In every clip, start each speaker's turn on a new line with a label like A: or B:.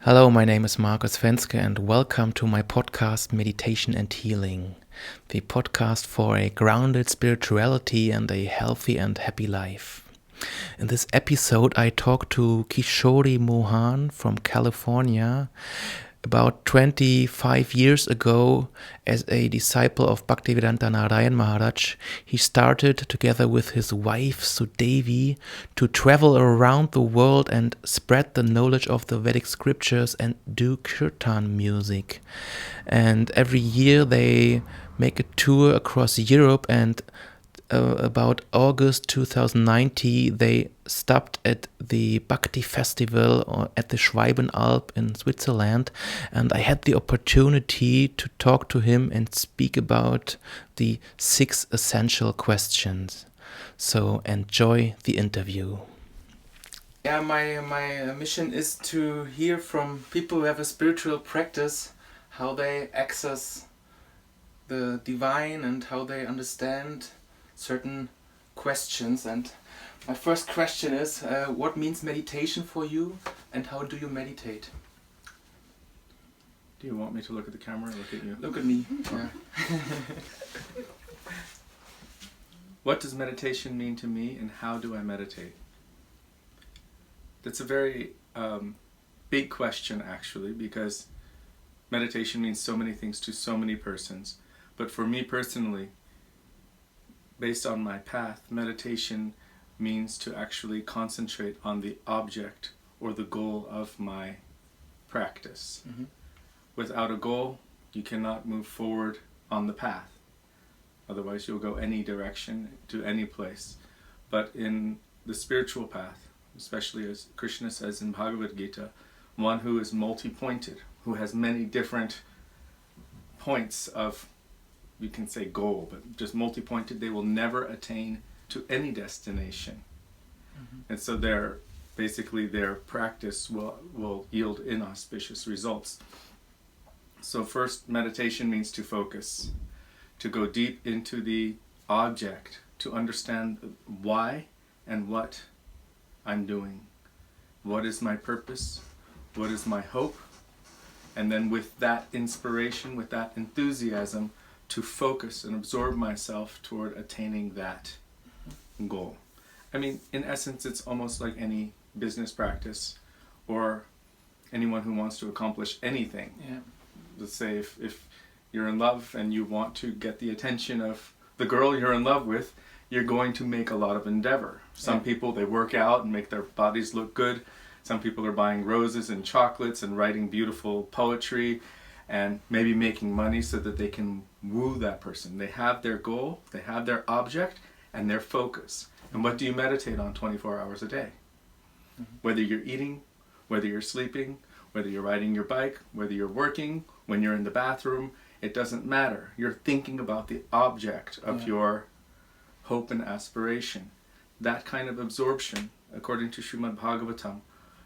A: Hello, my name is Markus Fenske and welcome to my podcast Meditation and Healing, the podcast for a grounded spirituality and a healthy and happy life. In this episode, I talk to Kishori Mohan from California. About 25 years ago, as a disciple of Bhakti-Vedanta Narayan Maharaj, he started together with his wife Sudevi to travel around the world and spread the knowledge of the Vedic scriptures and do Kirtan music. And every year they make a tour across Europe, and about August 2019 they stopped at the Bhakti Festival at the Schwalbenalb in Switzerland, and I had the opportunity to talk to him and speak about the 6 essential questions. So enjoy the interview. Yeah, my mission is to hear from people who have a spiritual practice, how they access the divine and how they understand certain questions. And my first question is, what means meditation for you and how do you meditate?
B: Do you want me to look at the camera or look at you?
A: Look at me. Yeah.
B: What does meditation mean to me and how do I meditate? That's a very big question actually, because meditation means so many things to so many persons. But for me personally, based on my path, meditation means to actually concentrate on the object or the goal of my practice. Mm-hmm. Without a goal, you cannot move forward on the path. Otherwise, you'll go any direction to any place. But in the spiritual path, especially as Krishna says in Bhagavad Gita, one who is multi-pointed, who has many different points of, you can say goal, but just multi-pointed, they will never attain to any destination. Mm-hmm. And so their practice will yield inauspicious results. So first, meditation means to focus, to go deep into the object, to understand why and what I'm doing. What is my purpose? What is my hope? And then with that inspiration, with that enthusiasm, to focus and absorb myself toward attaining that goal. I mean, in essence, it's almost like any business practice or anyone who wants to accomplish anything. Yeah. Let's say if you're in love and you want to get the attention of the girl you're in love with, you're going to make a lot of endeavor. Some people, they work out and make their bodies look good. Some people are buying roses and chocolates and writing beautiful poetry and maybe making money so that they can woo that person. They have their goal, they have their object, and their focus. And what do you meditate on 24 hours a day? Mm-hmm. Whether you're eating, whether you're sleeping, whether you're riding your bike, whether you're working, when you're in the bathroom, it doesn't matter. You're thinking about the object of your hope and aspiration. That kind of absorption, according to Srimad Bhagavatam,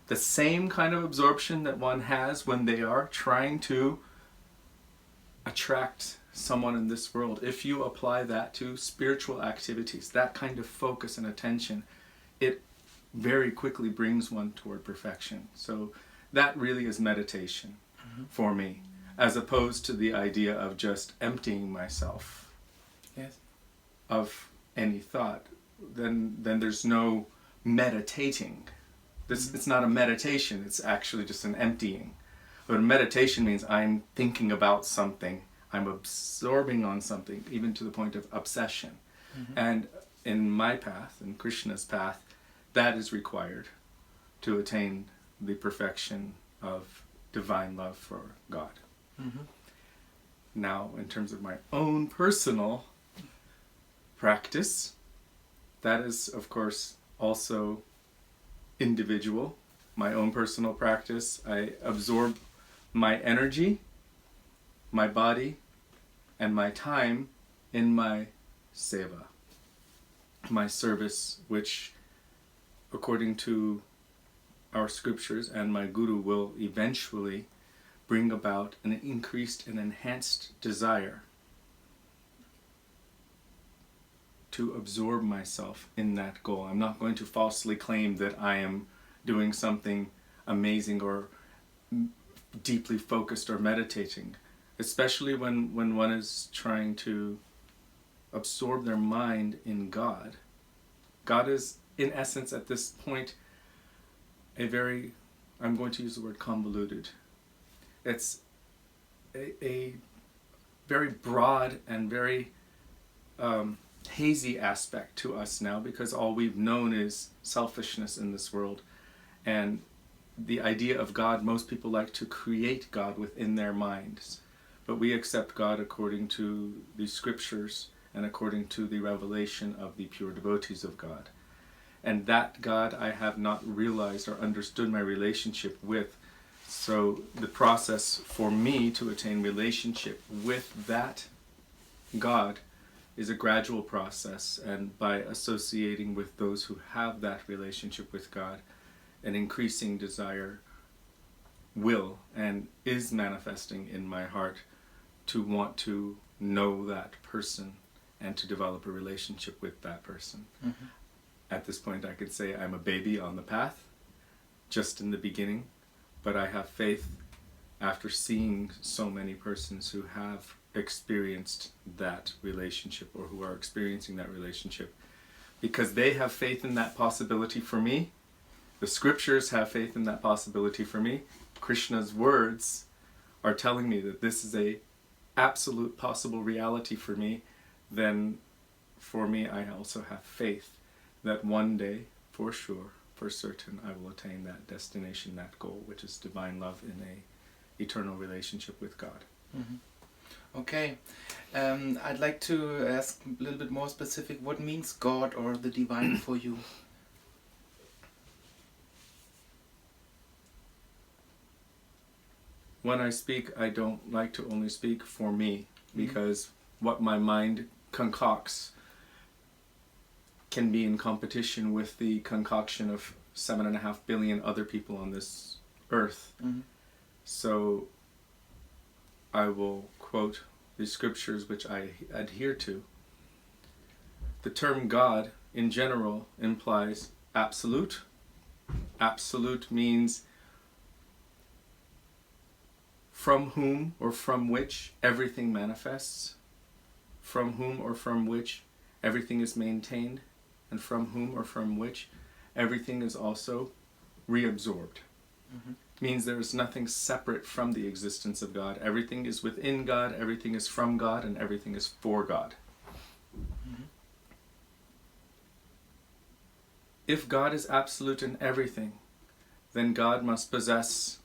B: the same kind of absorption that one has when they are trying to attract someone in this world, if you apply that to spiritual activities, that kind of focus and attention, it very quickly brings one toward perfection. So that really is meditation for me, as opposed to the idea of just emptying myself of any thought. Then there's no meditating. It's not a meditation, it's actually just an emptying. But meditation means I'm thinking about something, I'm absorbing on something, even to the point of obsession. Mm-hmm. And in my path, in Krishna's path, that is required to attain the perfection of divine love for God. Mm-hmm. Now, in terms of my own personal practice, that is, of course, also individual. My own personal practice, I absorb my energy, my body, and my time in my seva, my service, which, according to our scriptures and my guru, will eventually bring about an increased and enhanced desire to absorb myself in that goal. I'm not going to falsely claim that I am doing something amazing or deeply focused or meditating, especially when one is trying to absorb their mind in God. God is, in essence, at this point, a very, I'm going to use the word convoluted. It's a very broad and very hazy aspect to us now, because all we've known is selfishness in this world. And the idea of God, most people like to create God within their minds. But we accept God according to the scriptures and according to the revelation of the pure devotees of God. And that God I have not realized or understood my relationship with. So the process for me to attain relationship with that God is a gradual process, and by associating with those who have that relationship with God, an increasing desire will and is manifesting in my heart to want to know that person and to develop a relationship with that person. Mm-hmm. At this point I could say I'm a baby on the path, just in the beginning, but I have faith after seeing so many persons who have experienced that relationship or who are experiencing that relationship, because they have faith in that possibility for me. The scriptures have faith in that possibility for me. Krishna's words are telling me that this is a absolute possible reality for me. Then for me, I also have faith that one day, for sure, for certain, I will attain that destination, that goal, which is divine love in a eternal relationship with God.
A: Mm-hmm. Okay. I'd like to ask a little bit more specific. What means God or the divine for you?
B: When I speak, I don't like to only speak for me, because what my mind concocts can be in competition with the concoction of 7.5 billion other people on this earth. Mm-hmm. So I will quote the scriptures which I adhere to. The term God in general implies absolute. Absolute means from whom or from which everything manifests, from whom or from which everything is maintained, and from whom or from which everything is also reabsorbed. Mm-hmm. Means there is nothing separate from the existence of God. Everything is within God, everything is from God, and everything is for God. Mm-hmm. If God is absolute in everything, then God must possess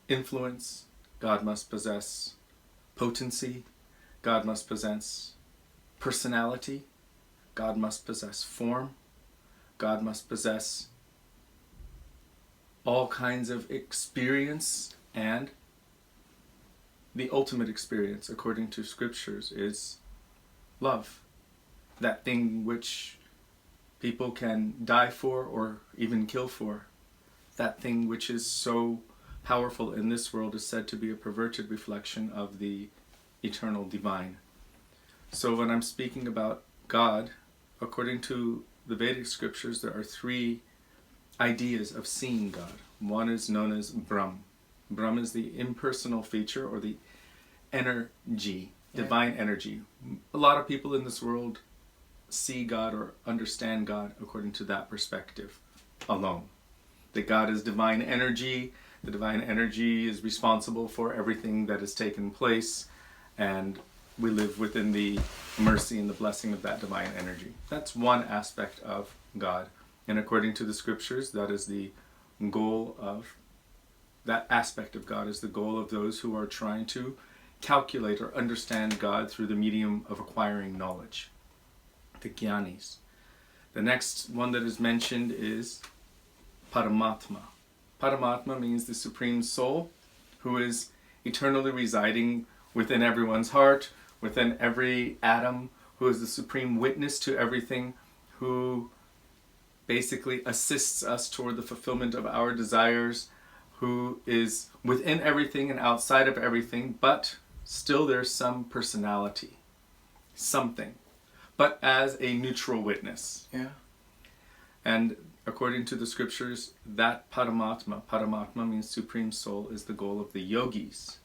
B: influence, God must possess potency, God must possess personality, God must possess form, God must possess all kinds of experience, and the ultimate experience, according to scriptures, is love. That thing which people can die for or even kill for. That thing which is so powerful in this world is said to be a perverted reflection of the eternal divine. So when I'm speaking about God, according to the Vedic scriptures, there are 3 ideas of seeing God. One is known as Brahm. Brahm is the impersonal feature, or the energy, divine energy. A lot of people in this world see God or understand God according to that perspective alone. That God is divine energy, the divine energy is responsible for everything that has taken place, and we live within the mercy and the blessing of that divine energy. That's one aspect of God. And according to the scriptures, that is the goal of, that aspect of God is the goal of those who are trying to calculate or understand God through the medium of acquiring knowledge, the jnanis. The next one that is mentioned is Paramatma. Paramatma means the Supreme Soul, who is eternally residing within everyone's heart, within every atom, who is the supreme witness to everything, who basically assists us toward the fulfillment of our desires, who is within everything and outside of everything, but still there's some personality, something, but as a neutral witness.
A: Yeah.
B: And according to the scriptures, that Paramatma means Supreme Soul, is the goal of the yogis,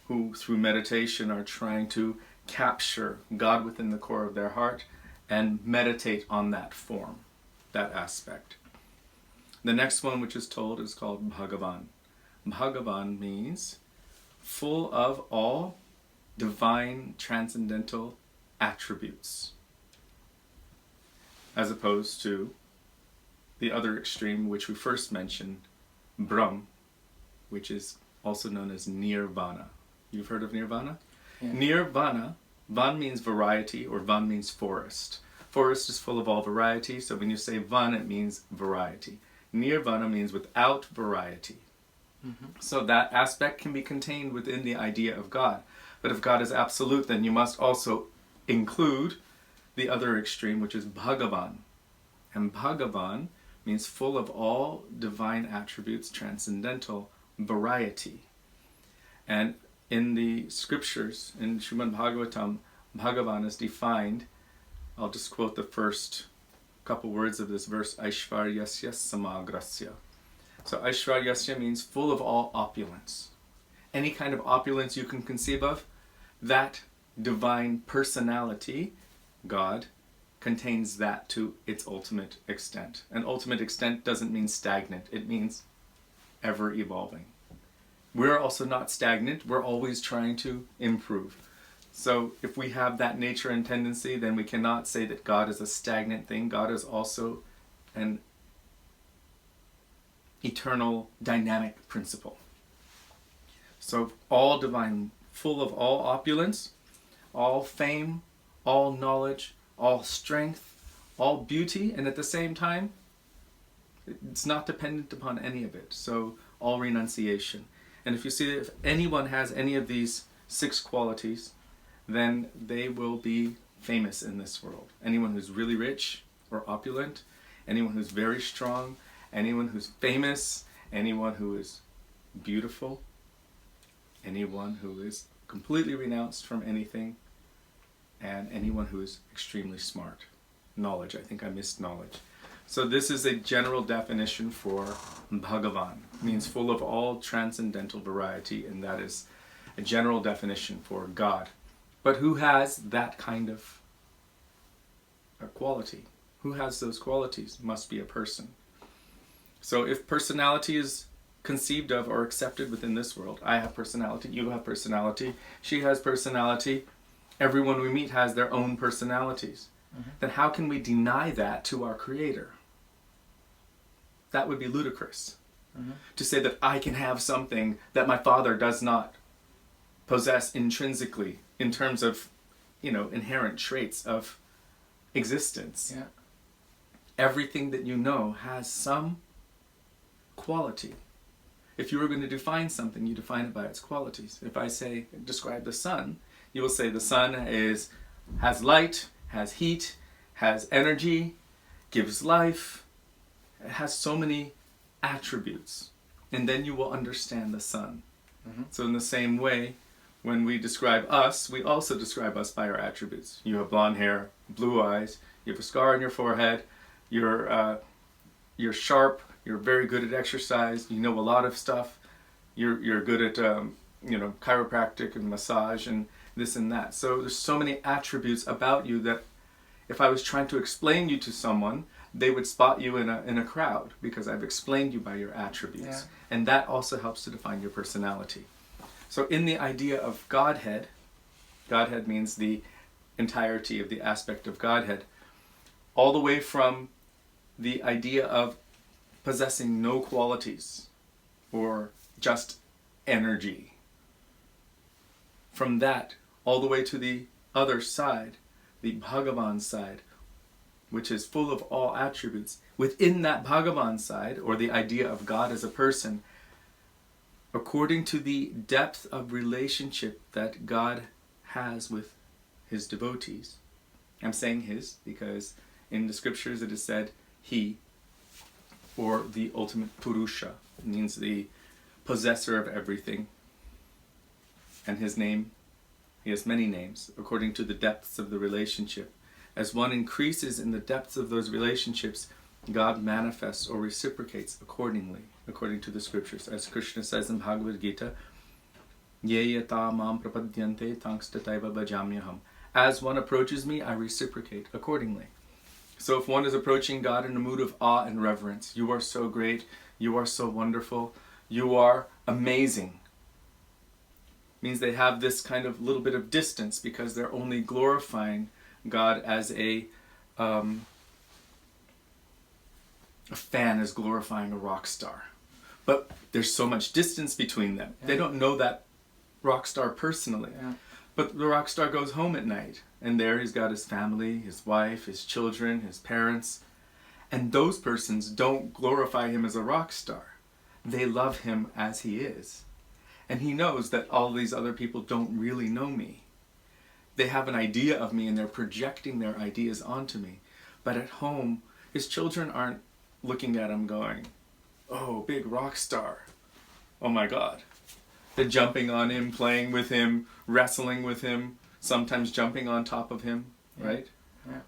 B: who through meditation are trying to capture God within the core of their heart and meditate on that form, that aspect. The next one which is told is called Bhagavan. Bhagavan means full of all divine transcendental attributes, as opposed to the other extreme which we first mentioned, Brahm, which is also known as Nirvana. You've heard of Nirvana?
A: Yeah.
B: Nirvana, Van means variety, or Van means forest. Forest is full of all variety, so when you say Van, it means variety. Nirvana means without variety. So that aspect can be contained within the idea of God. But if God is absolute, then you must also include the other extreme, which is Bhagavan. And Bhagavan means full of all divine attributes, transcendental variety. And in the scriptures, in Srimad Bhagavatam, Bhagavan is defined, I'll just quote the first couple words of this verse, Aishvaryasya Samagrasya. So Aishvaryasya means full of all opulence. Any kind of opulence you can conceive of, that divine personality, God, contains that to its ultimate extent. And ultimate extent doesn't mean stagnant, it means ever evolving. We're also not stagnant, we're always trying to improve. So if we have that nature and tendency, then we cannot say that God is a stagnant thing. God is also an eternal dynamic principle. So all divine, full of all opulence, all fame, all knowledge, all strength, all beauty, and at the same time, it's not dependent upon any of it. So all renunciation. And if you see that if anyone has any of these 6 qualities, then they will be famous in this world. Anyone who's really rich or opulent, anyone who's very strong, anyone who's famous, anyone who is beautiful, anyone who is completely renounced from anything, and anyone who is extremely smart. Knowledge, I think I missed knowledge. So this is a general definition for Bhagavan. It means full of all transcendental variety, and that is a general definition for God. But who has that kind of a quality? Who has those qualities? Must be a person. So if personality is conceived of or accepted within this world, I have personality, you have personality, she has personality, everyone we meet has their own personalities. Then how can we deny that to our Creator? That would be ludicrous. To say that I can have something that my Father does not possess intrinsically in terms of, inherent traits of existence. Yeah. Everything that you know has some quality. If you were going to define something, you define it by its qualities. If I say, describe the sun, you will say the sun has light, has heat, has energy, gives life. It has so many attributes. And then you will understand the sun. So in the same way, when we describe us, we also describe us by our attributes. You have blonde hair, blue eyes, you have a scar on your forehead, you're sharp, you're very good at exercise, you know a lot of stuff, you're good at chiropractic and massage and this and that. So there's so many attributes about you that if I was trying to explain you to someone, they would spot you in a crowd because I've explained you by your attributes. Yeah. And that also helps to define your personality. So in the idea of Godhead, Godhead means the entirety of the aspect of Godhead, all the way from the idea of possessing no qualities or just energy. From that, all the way to the other side, the Bhagavan side, which is full of all attributes. Within that Bhagavan side, or the idea of God as a person, according to the depth of relationship that God has with his devotees. I'm saying his because in the scriptures it is said he, or the ultimate Purusha, means the possessor of everything. And his name, he has many names, according to the depths of the relationship. As one increases in the depths of those relationships, God manifests or reciprocates accordingly, according to the scriptures. As Krishna says in Bhagavad Gita, Ye yata mam prapadyante tangstataiva bhajamyaham. As one approaches me, I reciprocate accordingly. So if one is approaching God in a mood of awe and reverence, you are so great, you are so wonderful, you are amazing, means they have this kind of little bit of distance because they're only glorifying God as a fan is glorifying a rock star. But there's so much distance between them. Yeah. They don't know that rock star personally. Yeah. But the rock star goes home at night, and there he's got his family, his wife, his children, his parents. And those persons don't glorify him as a rock star. They love him as he is. And he knows that all these other people don't really know me. They have an idea of me and they're projecting their ideas onto me. But at home, his children aren't looking at him going, oh, big rock star. Oh my God. They're jumping on him, playing with him, wrestling with him, sometimes jumping on top of him, right? Yeah.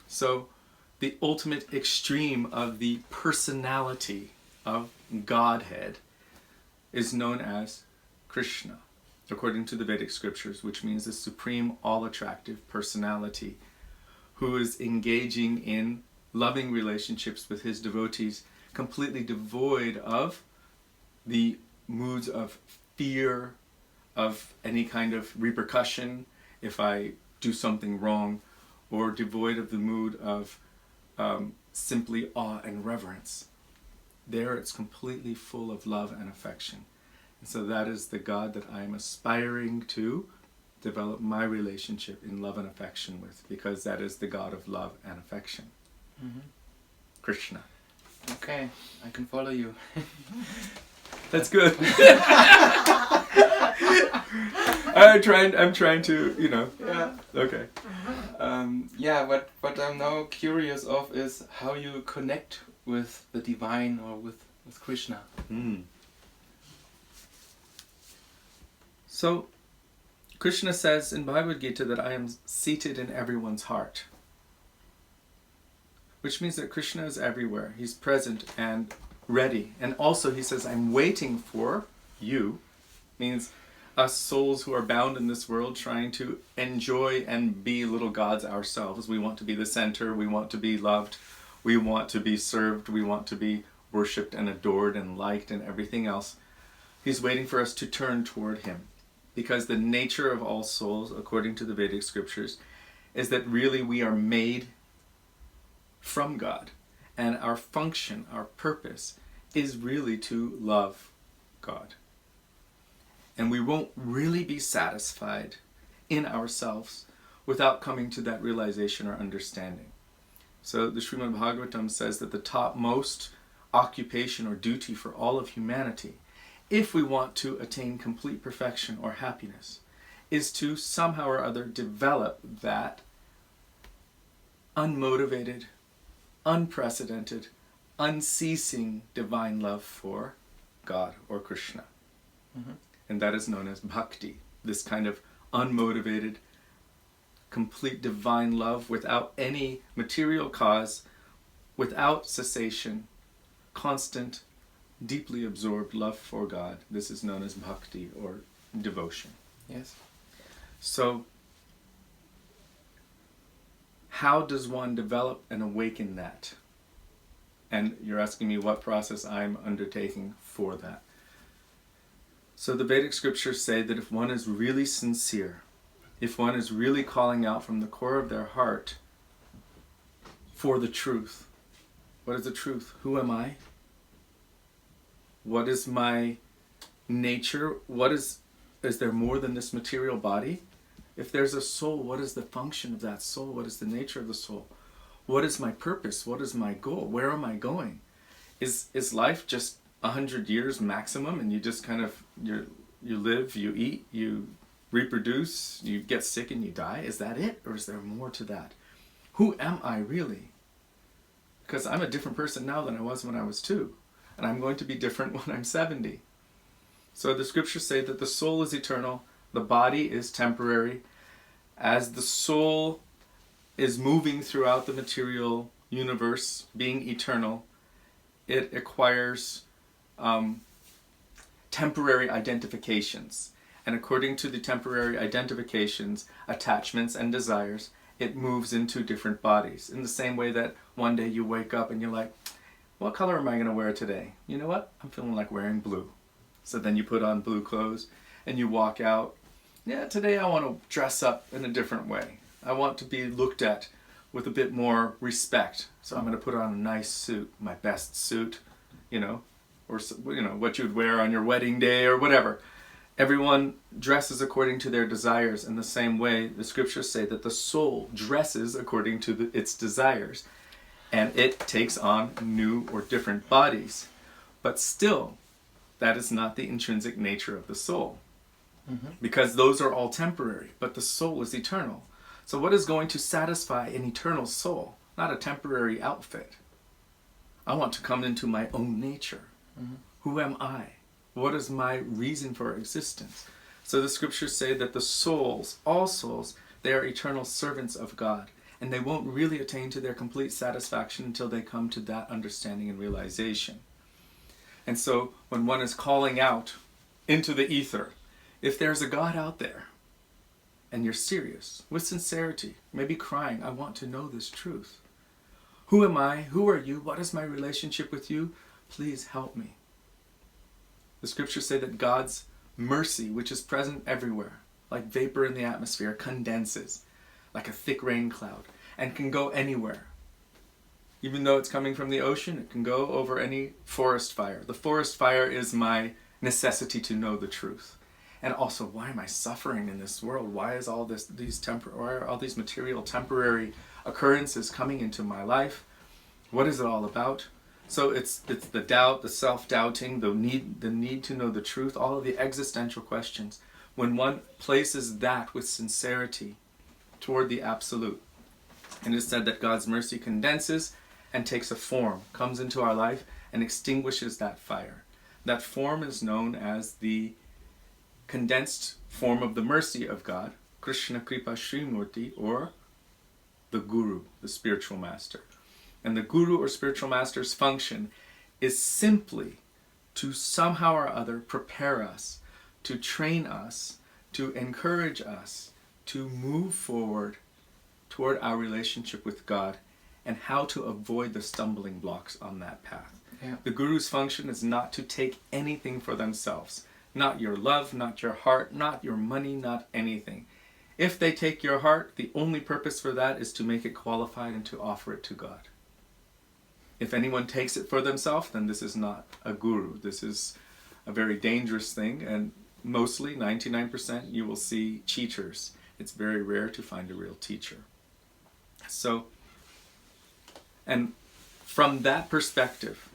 B: So the ultimate extreme of the personality of Godhead is known as Krishna, according to the Vedic scriptures, which means the supreme all-attractive personality who is engaging in loving relationships with his devotees, completely devoid of the moods of fear, of any kind of repercussion if I do something wrong, or devoid of the mood of simply awe and reverence. There it's completely full of love and affection. And so that is the God that I am aspiring to develop my relationship in love and affection with, because that is the God of love and affection. Mm-hmm. Krishna.
A: Okay, I can follow you.
B: That's good. I'm trying to,
A: Yeah.
B: Okay.
A: What I'm now curious of is how you connect with the divine or with Krishna.
B: So, Krishna says in Bhagavad Gita that I am seated in everyone's heart. Which means that Krishna is everywhere. He's present and ready. And also he says, I'm waiting for you. Means us souls who are bound in this world trying to enjoy and be little gods ourselves. We want to be the center. We want to be loved. We want to be served. We want to be worshipped and adored and liked and everything else. He's waiting for us to turn toward him. Because the nature of all souls, according to the Vedic scriptures, is that really we are made from God. And our function, our purpose, is really to love God. And we won't really be satisfied in ourselves without coming to that realization or understanding. So the Srimad Bhagavatam says that the topmost occupation or duty for all of humanity, if we want to attain complete perfection or happiness, is to somehow or other develop that unmotivated, unprecedented, unceasing divine love for God or Krishna. Mm-hmm. And that is known as bhakti, this kind of unmotivated, complete divine love without any material cause, without cessation, constant, deeply absorbed love for God. This is known as bhakti or devotion.
A: Yes.
B: So, how does one develop and awaken that? And you're asking me what process I'm undertaking for that. So the Vedic scriptures say that if one is really sincere, if one is really calling out from the core of their heart for the truth, what is the truth? Who am I? What is my nature? Is there more than this material body? If there's a soul, what is the function of that soul? What is the nature of the soul? What is my purpose? What is my goal? Where am I going? Is life just 100 years maximum and you just kind of, you live, you eat, you reproduce, you get sick and you die? Is that it? Or is there more to that? Who am I really? Because I'm a different person now than I was when I was 2. And I'm going to be different when I'm 70. So the scriptures say that the soul is eternal, the body is temporary. As the soul is moving throughout the material universe, being eternal, it acquires temporary identifications. And according to the temporary identifications, attachments, and desires, it moves into different bodies. In the same way that one day you wake up and you're like, what color am I going to wear today? You know what? I'm feeling like wearing blue. So then you put on blue clothes and you walk out. Yeah, today I want to dress up in a different way. I want to be looked at with a bit more respect. So I'm going to put on a nice suit, my best suit, or what you'd wear on your wedding day or whatever. Everyone dresses according to their desires. In the same way, the scriptures say that the soul dresses according to its desires, and it takes on new or different bodies. But still, that is not the intrinsic nature of the soul, because those are all temporary, but the soul is eternal. So what is going to satisfy an eternal soul? Not a temporary outfit. I want to come into my own nature. Who am I? What is my reason for existence? So the scriptures say that the souls, all souls, they are eternal servants of God, and they won't really attain to their complete satisfaction until they come to that understanding and realization. And so when one is calling out into the ether, if there's a God out there, and you're serious, with sincerity, maybe crying, I want to know this truth. Who am I? Who are you? What is my relationship with you? Please help me. The scriptures say that God's mercy, which is present everywhere, like vapor in the atmosphere, condenses like a thick rain cloud and can go anywhere. Even though it's coming from the ocean, it can go over any forest fire. The forest fire is my necessity to know the truth. And also, why am I suffering in this world? Why is all these material temporary occurrences coming into my life? What is it all about? So it's the doubt, the self-doubting, the need to know the truth, all of the existential questions. When one places that with sincerity toward the absolute, and it's said that God's mercy condenses and takes a form, comes into our life and extinguishes that fire. That form is known as the condensed form of the mercy of God, Krishna Kripa Srimurti, or the Guru, the spiritual master. And the Guru or spiritual master's function is simply to somehow or other prepare us, to train us, to encourage us, to move forward toward our relationship with God and how to avoid the stumbling blocks on that path. Yeah. The Guru's function is not to take anything for themselves. Not your love, not your heart, not your money, not anything. If they take your heart, the only purpose for that is to make it qualified and to offer it to God. If anyone takes it for themselves, then this is not a guru. This is a very dangerous thing, and mostly, 99%, you will see cheaters. It's very rare to find a real teacher. So, and from that perspective,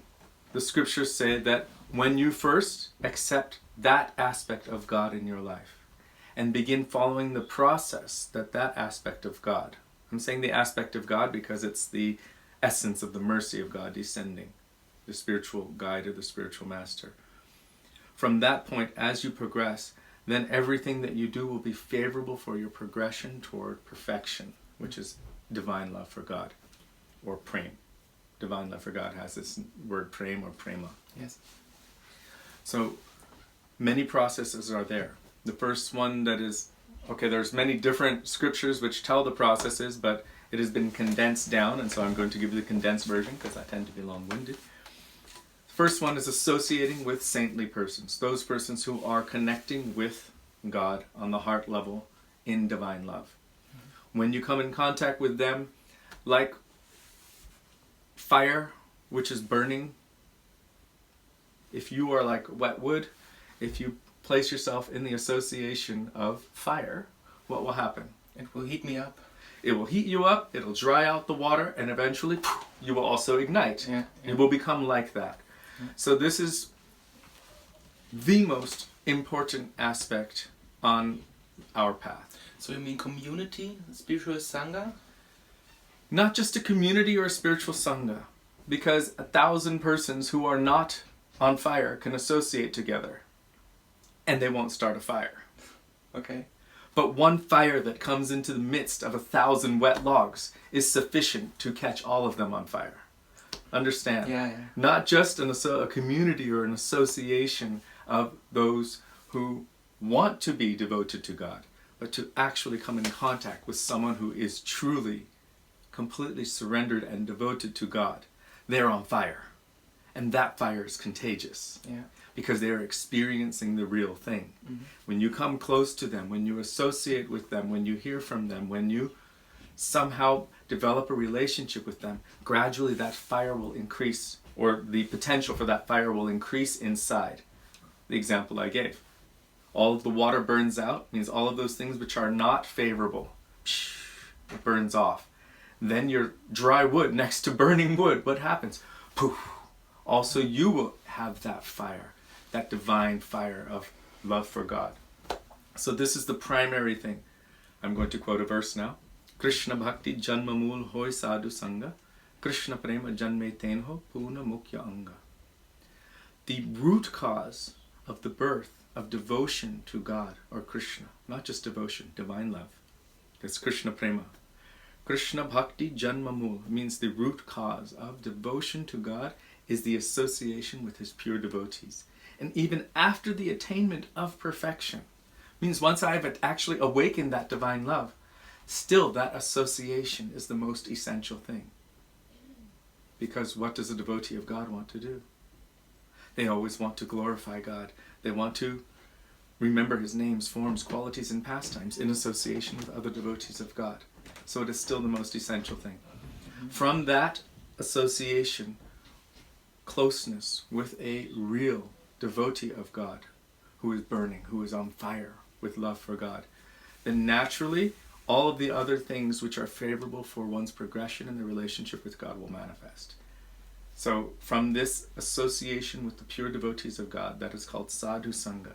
B: the scriptures say that when you first accept that aspect of God in your life and begin following the process that aspect of God, I'm saying the aspect of God because it's the essence of the mercy of God descending, the spiritual guide or the spiritual master. From that point, as you progress, then everything that you do will be favorable for your progression toward perfection, which is divine love for God, or prem. Divine love for God has this word prem or prema.
A: Yes.
B: So many processes are there. The first one that is, there's many different scriptures which tell the processes, but it has been condensed down, and so I'm going to give you the condensed version because I tend to be long-winded. The first one is associating with saintly persons, those persons who are connecting with God on the heart level in divine love. When you come in contact with them, like fire which is burning, if you are like wet wood, if you place yourself in the association of fire, what will happen?
A: It will heat me up.
B: It will heat you up, it'll dry out the water, and eventually you will also ignite. Yeah. It will become like that. Yeah. So this is the most important aspect on our path.
A: So you mean community, spiritual sangha?
B: Not just a community or a spiritual sangha, because 1,000 persons who are not on fire can associate together, and they won't start a fire.
A: Okay.
B: But one fire that comes into the midst of 1,000 wet logs is sufficient to catch all of them on fire. Understand?
A: Yeah.
B: Not just a community or an association of those who want to be devoted to God, but to actually come in contact with someone who is truly, completely surrendered and devoted to God. They're on fire. And that fire is contagious.
A: Yeah.
B: Because they're experiencing the real thing. Mm-hmm. When you come close to them, when you associate with them, when you hear from them, when you somehow develop a relationship with them, gradually that fire will increase, or the potential for that fire will increase inside. The example I gave. All of the water burns out, means all of those things which are not favorable, it burns off. Then your dry wood next to burning wood, what happens? Poof! Also you will have that fire, that divine fire of love for God. So this is the primary thing. I'm going to quote a verse now. Krishna Bhakti Janma Mool Hoy Sadhu Sangha, Krishna Prema Janme Tenho Puna Mukhya Anga. The root cause of the birth of devotion to God or Krishna, not just devotion, divine love. That's Krishna Prema. Krishna Bhakti Janma Mool means the root cause of devotion to God is the association with his pure devotees. And even after the attainment of perfection, means once I've actually awakened that divine love, still that association is the most essential thing. Because what does a devotee of God want to do? They always want to glorify God. They want to remember his names, forms, qualities, and pastimes in association with other devotees of God. So it is still the most essential thing. From that association, closeness with a real devotee of God who is burning, who is on fire with love for God, then naturally all of the other things which are favorable for one's progression in the relationship with God will manifest. So from this association with the pure devotees of God, that is called sadhu sangha,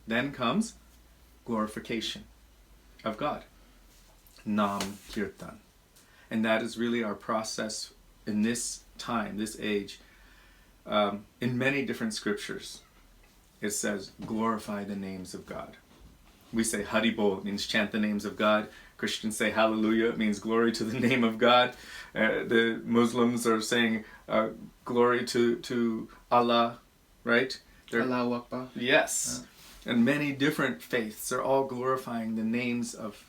B: then comes glorification of God, nam kirtan. And that is really our process in this time, this age. In many different scriptures, it says, glorify the names of God. We say Hari Bol, it means chant the names of God. Christians say Hallelujah, it means glory to the name of God. The Muslims are saying glory to Allah, right?
A: Allahu Akbar.
B: Yes. And many different faiths are all glorifying the names of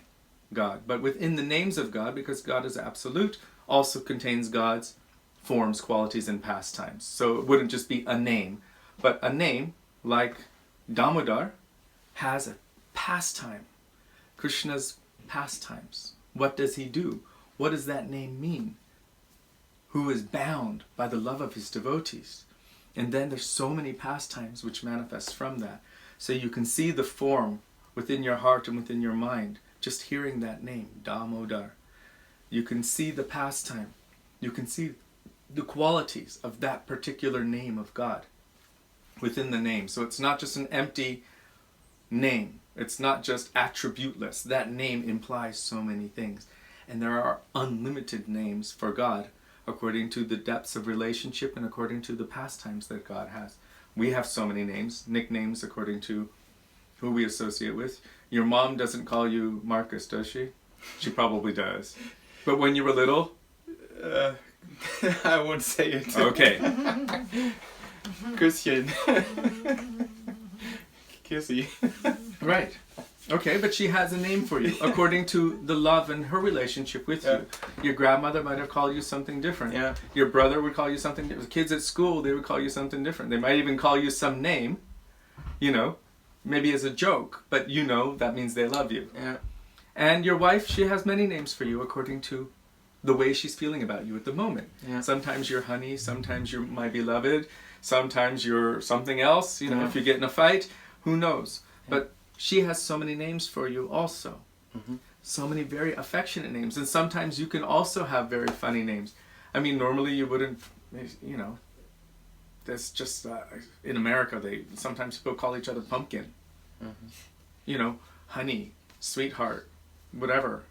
B: God. But within the names of God, because God is absolute, also contains God's forms, qualities, and pastimes. So it wouldn't just be a name, but a name like Damodar has a pastime. Krishna's pastimes. What does he do? What does that name mean? Who is bound by the love of his devotees? And then there's so many pastimes which manifest from that. So you can see the form within your heart and within your mind, just hearing that name, Damodar. You can see the pastime. You can see the qualities of that particular name of God within the name. So it's not just an empty name. It's not just attributeless. That name implies so many things. And there are unlimited names for God according to the depths of relationship and according to the pastimes that God has. We have so many names, nicknames according to who we associate with. Your mom doesn't call you Marcus, does she? She probably does. But when you were little?
A: I won't say it.
B: Okay.
A: Christian. Kissy.
B: Right. Okay, but she has a name for you according to the love and her relationship with you. Your grandmother might have called you something different.
A: Yeah.
B: Your brother would call you something different. Kids at school, they would call you something different. They might even call you some name, maybe as a joke, but that means they love you.
A: Yeah.
B: And your wife, she has many names for you according to the way she's feeling about you at the moment.
A: Yeah.
B: Sometimes you're honey, sometimes you're my beloved, sometimes you're something else, if you get in a fight, who knows? Yeah. But she has so many names for you also. Mm-hmm. So many very affectionate names. And sometimes you can also have very funny names. I mean, normally you wouldn't, that's just, in America, sometimes people call each other pumpkin. Mm-hmm. Honey, sweetheart, whatever.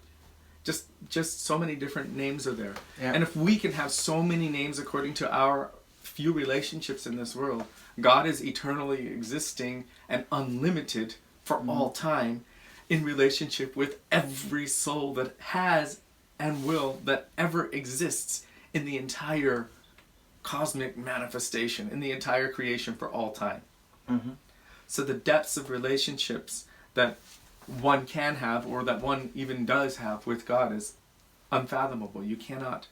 B: Just so many different names are there. Yeah. And if we can have so many names according to our few relationships in this world, God is eternally existing and unlimited for all time. in relationship with every soul that has and will, that ever exists in the entire cosmic manifestation, in the entire creation for all time.
A: Mm-hmm.
B: So the depths of relationships that one can have, or that one even does have with God, is unfathomable. You cannot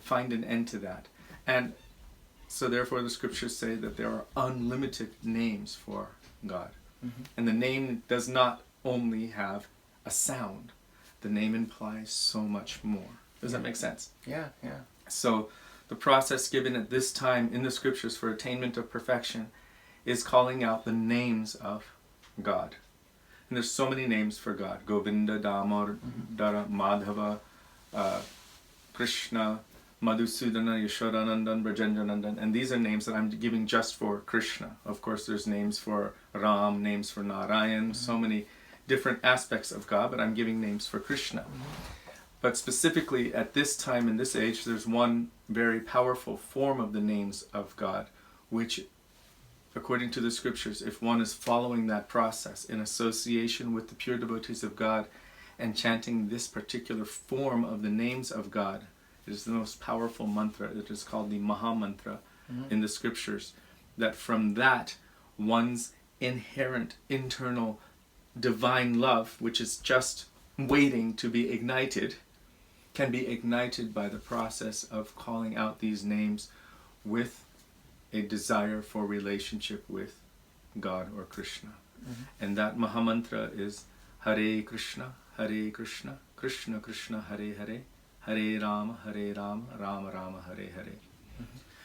B: find an end to that. And so therefore the scriptures say that there are unlimited names for God.
A: Mm-hmm.
B: And the name does not only have a sound. The name implies so much more. Does that make sense?
A: Yeah.
B: So the process given at this time in the scriptures for attainment of perfection is calling out the names of God. And there's so many names for God. Govinda, Damodara, Madhava, Krishna, Madhusudana, Yashodanandan, Brajenjanandan. And these are names that I'm giving just for Krishna. Of course, there's names for Ram, names for Narayan, so many different aspects of God, but I'm giving names for Krishna. But specifically at this time in this age, there's one very powerful form of the names of God, which, according to the scriptures, if one is following that process in association with the pure devotees of God and chanting this particular form of the names of God, it is the most powerful mantra. It is called the Maha Mantra in the scriptures. That from that, one's inherent internal divine love, which is just waiting to be ignited, can be ignited by the process of calling out these names with a desire for relationship with God or Krishna. And that Maha Mantra is Hare Krishna, Krishna Krishna, Hare Hare, Hare Rama, Rama Rama, Hare Hare.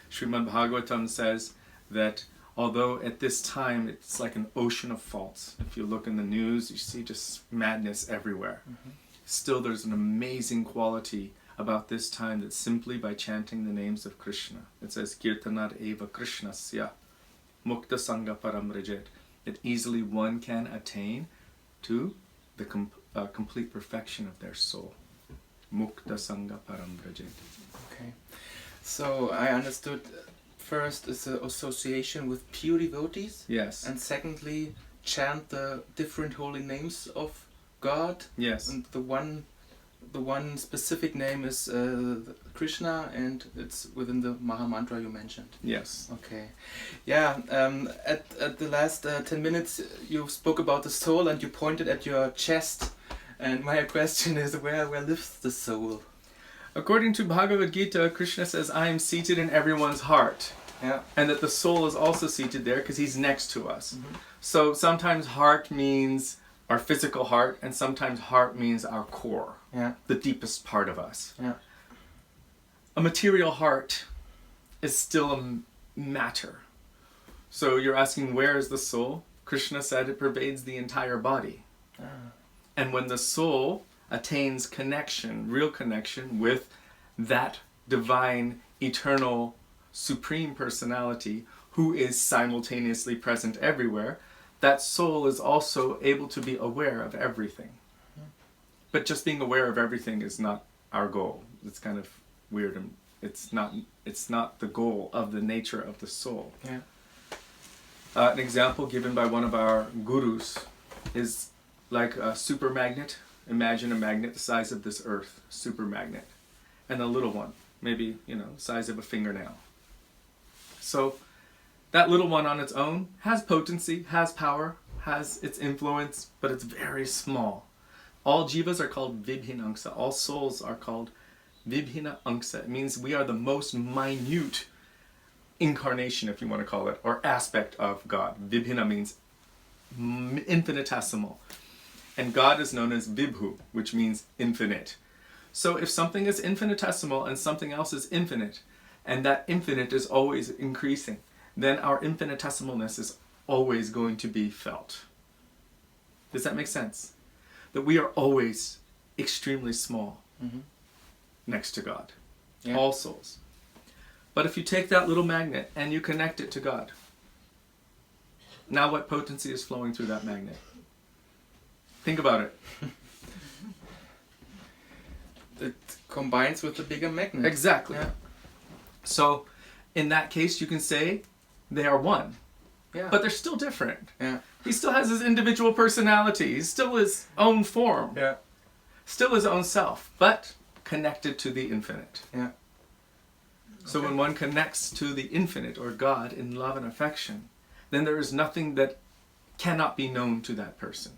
B: Srimad Bhagavatam says that although at this time it's like an ocean of faults, if you look in the news, you see just madness everywhere. Still there's an amazing quality about this time that simply by chanting the names of Krishna, it says, Kirtanar eva Krishnasya, Mukta Sangha Param Rajet, that easily one can attain to the complete perfection of their soul. Mukta Sangha Param Rajet.
A: Okay. So I understood first is the association with pure devotees.
B: Yes.
A: And secondly, chant the different holy names of God.
B: Yes.
A: And the one specific name is Krishna, and it's within the Maha Mantra you mentioned.
B: Yes.
A: Okay. Yeah. At the last 10 minutes, you spoke about the soul, and you pointed at your chest. And my question is, where lives the soul?
B: According to Bhagavad Gita, Krishna says, I am seated in everyone's heart.
A: Yeah.
B: And that the soul is also seated there because he's next to us. So sometimes heart means our physical heart, and sometimes heart means our core, the deepest part of us.
A: Yeah.
B: A material heart is still a matter. So you're asking, where is the soul? Krishna said it pervades the entire body. And when the soul attains connection, real connection with that divine, eternal, supreme personality who is simultaneously present everywhere, that soul is also able to be aware of everything. But just being aware of everything is not our goal. It's kind of weird, and it's not the goal of the nature of the soul.
A: Yeah.
B: An example given by one of our gurus is like a super magnet. Imagine a magnet the size of this earth, super magnet, and a little one, maybe, the size of a fingernail. So that little one on its own has potency, has power, has its influence, but it's very small. All jivas are called vibhina angsa. All souls are called vibhina angsa. It means we are the most minute incarnation, if you want to call it, or aspect of God. Vibhina means infinitesimal. And God is known as Vibhu, which means infinite. So if something is infinitesimal and something else is infinite, and that infinite is always increasing, then our infinitesimalness is always going to be felt. Does that make sense? That we are always extremely small next to God. Yeah. All souls. But if you take that little magnet and you connect it to God, now what potency is flowing through that magnet? Think about it.
A: It combines with the bigger magnet.
B: Exactly.
A: Yeah.
B: So, in that case, you can say they are one.
A: Yeah.
B: But they're still different.
A: Yeah.
B: He still has his individual personality. He's still his own form.
A: Yeah.
B: Still his own self, but connected to the infinite.
A: Yeah.
B: So when one connects to the infinite or God in love and affection, then there is nothing that cannot be known to that person.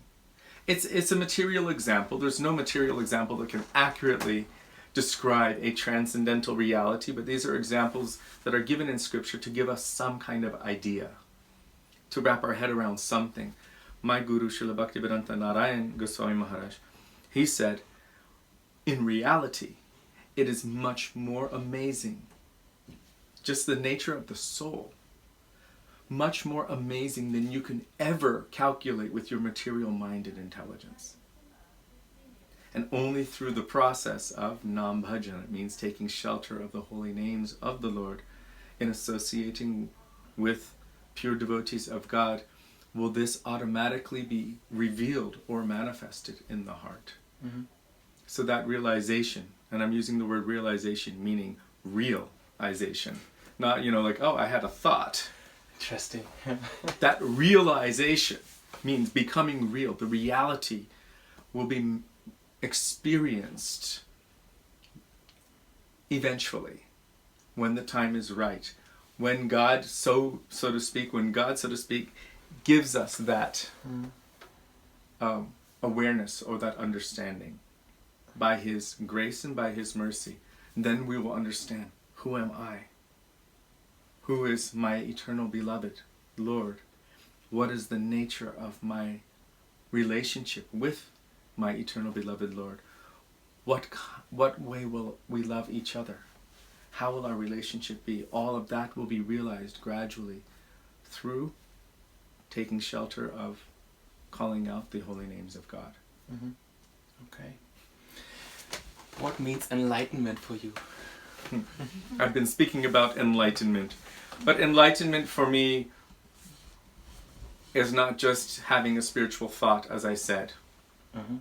B: It's a material example. There's no material example that can accurately describe a transcendental reality, but these are examples that are given in Scripture to give us some kind of idea, to wrap our head around something. My Guru, Srila Bhaktivedanta Narayan Goswami Maharaj, he said, in reality, it is much more amazing, just the nature of the soul, much more amazing than you can ever calculate with your material mind and intelligence. And only through the process of Nam Bhajan, it means taking shelter of the holy names of the Lord, in associating with pure devotees of God, will this automatically be revealed or manifested in the heart.
A: Mm-hmm.
B: So that realization, and I'm using the word realization meaning realization, not, like, oh, I had a thought.
A: Interesting.
B: That realization means becoming real. The reality will be experienced eventually, when the time is right, when God, so to speak, gives us that awareness or that understanding by His grace and by His mercy. Then we will understand, who am I? Who is my eternal beloved Lord? What is the nature of my relationship with my eternal beloved Lord? What way will we love each other? How will our relationship be? All of that will be realized gradually through taking shelter of calling out the holy names of God.
A: Mm-hmm. Okay. What means enlightenment for you?
B: I've been speaking about enlightenment. But enlightenment for me is not just having a spiritual thought, as I said.
A: Mm-hmm.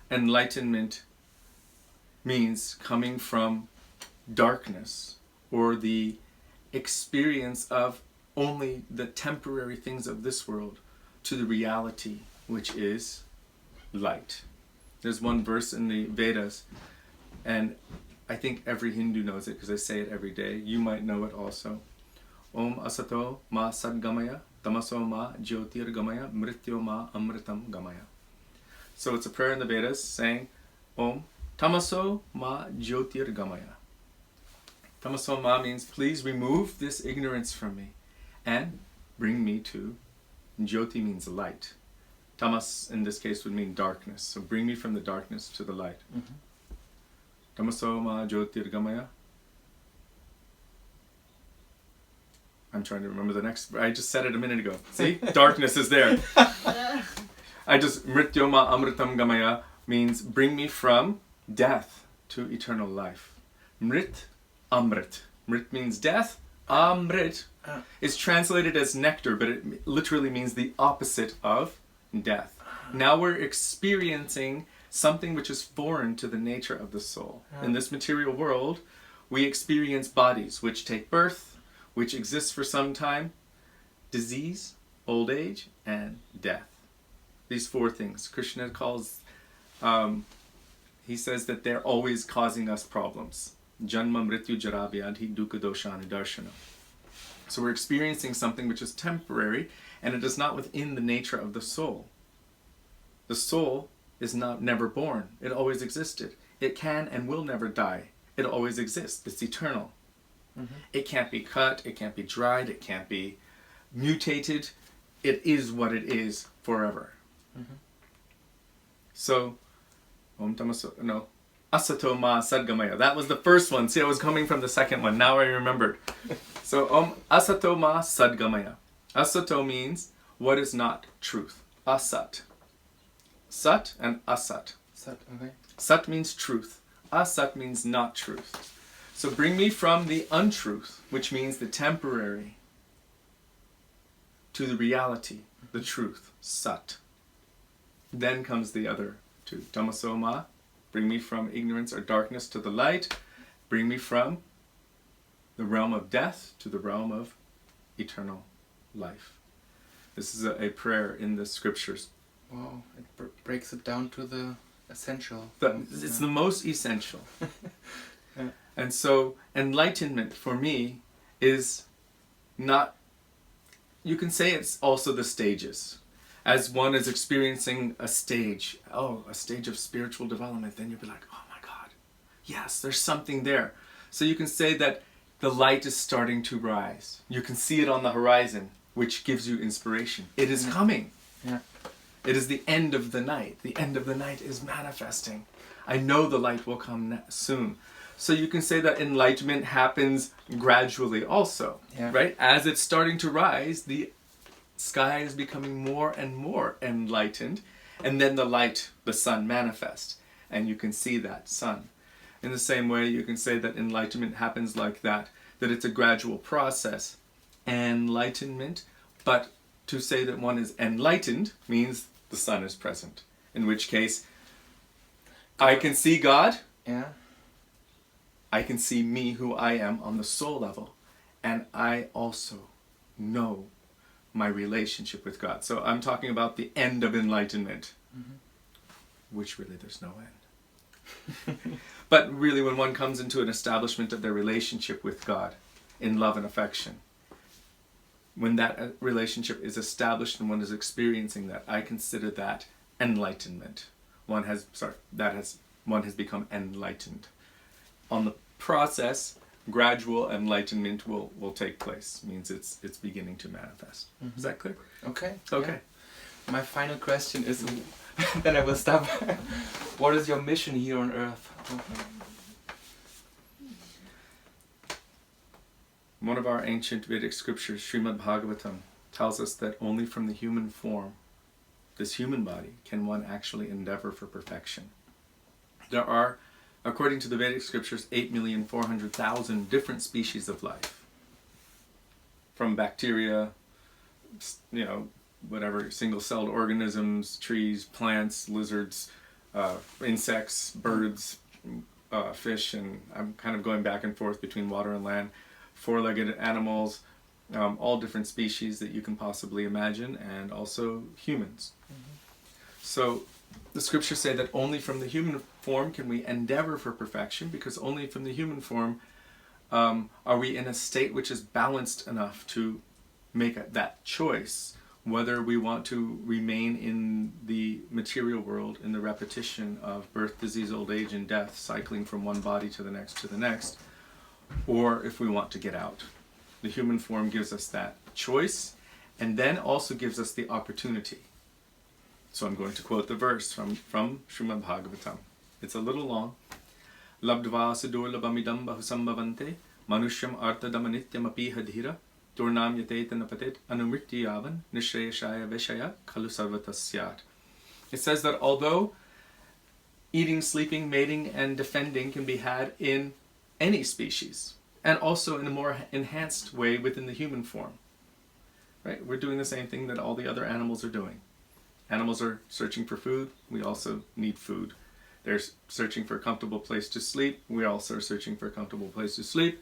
B: Enlightenment means coming from darkness, or the experience of only the temporary things of this world, to the reality which is light. There's one verse in the Vedas, and I think every Hindu knows it because I say it every day. You might know it also. Om asato ma sadgamaya, tamaso ma jyotirgamaya, mrityo ma amritam gamaya. So it's a prayer in the Vedas saying, Om tamaso ma jyotirgamaya. Tamaso ma means, please remove this ignorance from me and bring me to, jyoti means light. Tamas in this case would mean darkness. So bring me from the darkness to the light.
A: Mm-hmm.
B: Tamaso ma jyotirgamaya. I'm trying to remember the next. I just said it a minute ago. See? Darkness is there. Mrityo ma amritam gamaya means bring me from death to eternal life. Mrit, amrit. Mrit means death. Amrit is translated as nectar, but it literally means the opposite of death. Now we're experiencing something which is foreign to the nature of the soul. In this material world, we experience bodies which take birth, which exist for some time, disease, old age, and death. These four things. Krishna calls, he says that they're always causing us problems. Janma mrityu jara vyadhi dukkha doshani darshana. So we're experiencing something which is temporary, and it is not within the nature of the soul. The soul is never born. It always existed. It can and will never die. It always exists. It's eternal. Mm-hmm. It can't be cut. It can't be dried. It can't be mutated. It is what it is forever. Mm-hmm. So, asato ma sadgamaya. That was the first one. See, I was coming from the second one. Now I remembered. So, asato ma sadgamaya. Asato means what is not truth. Asat. Sat and asat.
A: Sat, okay.
B: Sat means truth. Asat means not truth. So bring me from the untruth, which means the temporary, to the reality, the truth, sat. Then comes the other two. Tamaso ma, bring me from ignorance or darkness to the light. Bring me from the realm of death to the realm of eternal life. This is a prayer in the scriptures.
A: Wow, it breaks it down to the essential.
B: It's the most essential.
A: Yeah.
B: And so enlightenment for me is not, you can say it's also the stages. As one is experiencing a stage of spiritual development, then you'll be like, oh my God, yes, there's something there. So you can say that the light is starting to rise. You can see it on the horizon, which gives you inspiration. It is coming.
A: Yeah.
B: It is the end of the night. The end of the night is manifesting. I know the light will come soon. So you can say that enlightenment happens gradually also, right? As it's starting to rise, the sky is becoming more and more enlightened, and then the light, the sun, manifests, and you can see that sun. In the same way, you can say that enlightenment happens like that it's a gradual process. Enlightenment, but to say that one is enlightened means the sun is present. In which case, I can see God.
A: Yeah.
B: I can see me, who I am, on the soul level. And I also know my relationship with God. So I'm talking about the end of enlightenment, which really there's no end. But really when one comes into an establishment of their relationship with God in love and affection, when that relationship is established and one is experiencing that, I consider that enlightenment. One has become enlightened. On the process, gradual enlightenment will take place. It means it's beginning to manifest. Is that clear?
A: Okay.
B: Okay.
A: Yeah. My final question is, then I will stop. What is your mission here on earth?
B: One of our ancient Vedic scriptures, Srimad Bhagavatam, tells us that only from the human form, this human body, can one actually endeavor for perfection. There are, according to the Vedic scriptures, 8,400,000 different species of life. From bacteria, whatever, single-celled organisms, trees, plants, lizards, insects, birds, fish, and I'm kind of going back and forth between water and land, four-legged animals, all different species that you can possibly imagine, and also humans. So the scriptures say that only from the human form can we endeavor for perfection, because only from the human form are we in a state which is balanced enough to make that choice, whether we want to remain in the material world, in the repetition of birth, disease, old age, and death, cycling from one body to the next, or if we want to get out. The human form gives us that choice, and then also gives us the opportunity. So I'm going to quote the verse from Srimad Bhagavatam. It's a little long. Labdva sadurlabamidam bahusambhavante manushyam artadamanityam apiha dhira turnam yatetanapatet anumrityavan nishreyashaya veshaya khalu sarvatasyat. It says that although eating, sleeping, mating, and defending can be had in any species, and also in a more enhanced way within the human form, right? We're doing the same thing that all the other animals are doing. Animals are searching for food. We also need food. They're searching for a comfortable place to sleep. We also are searching for a comfortable place to sleep.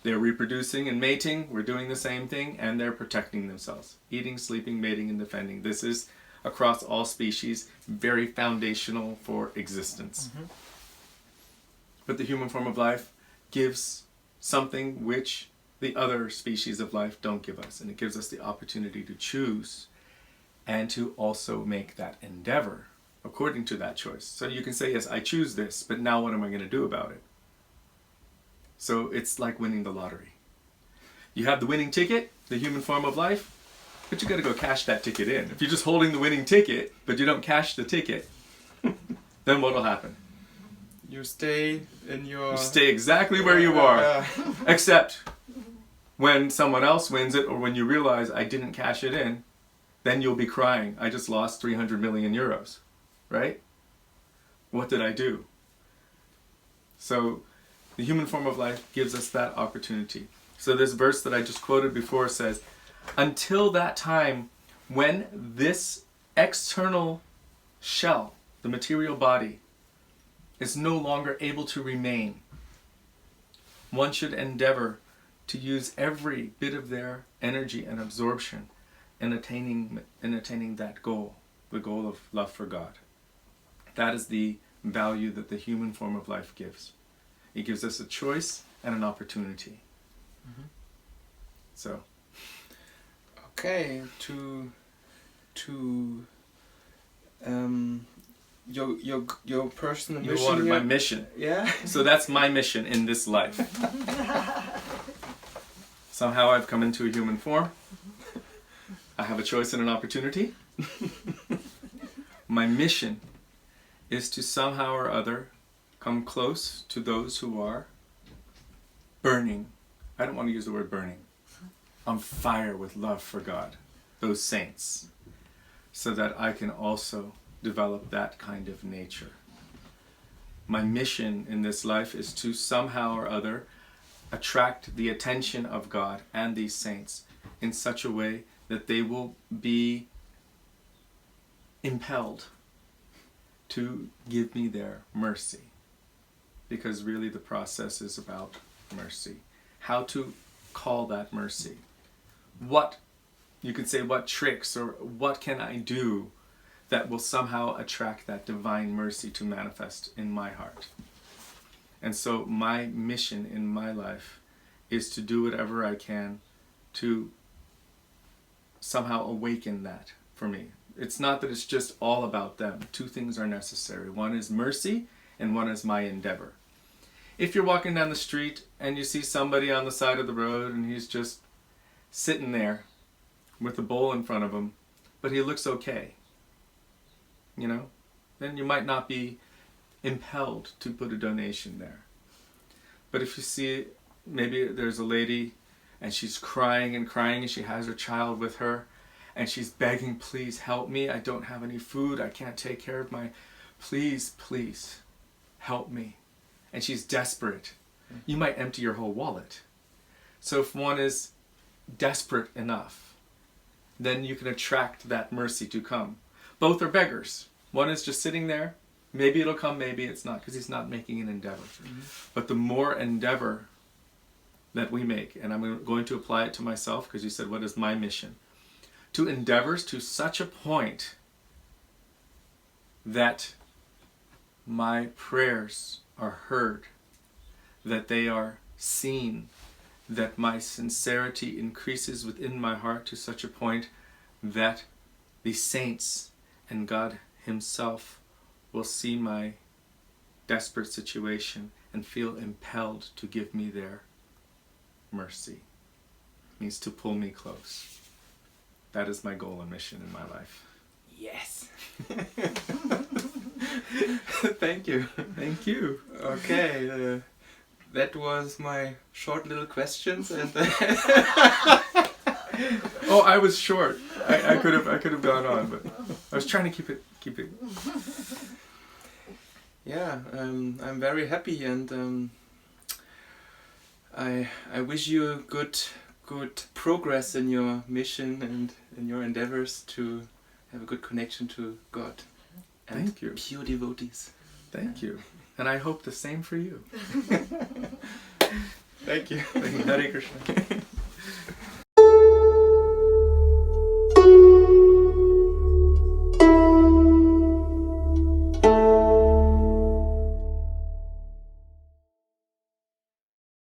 B: They're reproducing and mating. We're doing the same thing, and they're protecting themselves. Eating, sleeping, mating, and defending. This is, across all species, very foundational for existence. But the human form of life gives something which the other species of life don't give us, and it gives us the opportunity to choose and to also make that endeavor according to that choice. So you can say, yes, I choose this, but now what am I going to do about it? So it's like winning the lottery. You have the winning ticket, the human form of life, but you got to go cash that ticket in. If you're just holding the winning ticket, but you don't cash the ticket, then what will happen?
A: You stay
B: exactly where you are, except when someone else wins it, or when you realize I didn't cash it in, then you'll be crying, I just lost 300 million euros, right? What did I do? So the human form of life gives us that opportunity. So this verse that I just quoted before says, until that time when this external shell, the material body, is no longer able to remain, one should endeavor to use every bit of their energy and absorption in attaining that goal, the goal of love for God. That is the value that the human form of life gives. It gives us a choice and an opportunity.
C: Mm-hmm.
B: So.
C: Okay, your personal mission.
B: You wanted
C: here.
B: my mission.
C: Yeah.
B: So that's my mission in this life. Somehow I've come into a human form. I have a choice and an opportunity. My mission is to somehow or other come close to those who are burning. I don't want to use the word burning. On fire with love for God, those saints, so that I can also develop that kind of nature. My mission in this life is to somehow or other attract the attention of God and these saints in such a way that they will be impelled to give me their mercy. Because really the process is about mercy. How to call that mercy. What, you could say, what tricks or what can I do that will somehow attract that divine mercy to manifest in my heart. And so my mission in my life is to do whatever I can to somehow awaken that for me. It's not that it's just all about them. Two things are necessary. One is mercy and one is my endeavor. If you're walking down the street and you see somebody on the side of the road and he's just sitting there with a bowl in front of him, but he looks okay, you know, then you might not be impelled to put a donation there. But if you see, maybe there's a lady and she's crying and crying and she has her child with her and she's begging, please help me, I don't have any food, I can't take care of my, please help me. And she's desperate. You might empty your whole wallet. So if one is desperate enough, then you can attract that mercy to come. Both are beggars. One is just sitting there. Maybe it'll come, maybe it's not, because he's not making an endeavor. Mm-hmm. But the more endeavor that we make, and I'm going to apply it to myself, because you said, what is my mission? To endeavors to such a point that my prayers are heard, that they are seen, that my sincerity increases within my heart to such a point that the saints and God Himself will see my desperate situation and feel impelled to give me their mercy. It means to pull me close. That is my goal and mission in my life.
C: Yes. Thank you.
B: Thank you.
C: Okay, that was my short little questions, and
B: oh, I was short. I could have gone on, but I was trying to keep it.
C: Yeah, I'm very happy, and I wish you good progress in your mission and in your endeavors to have a good connection to God. And
B: thank you.
C: Pure devotees.
B: Thank you. And I hope the same for you.
C: Thank you.
B: Hare Krishna.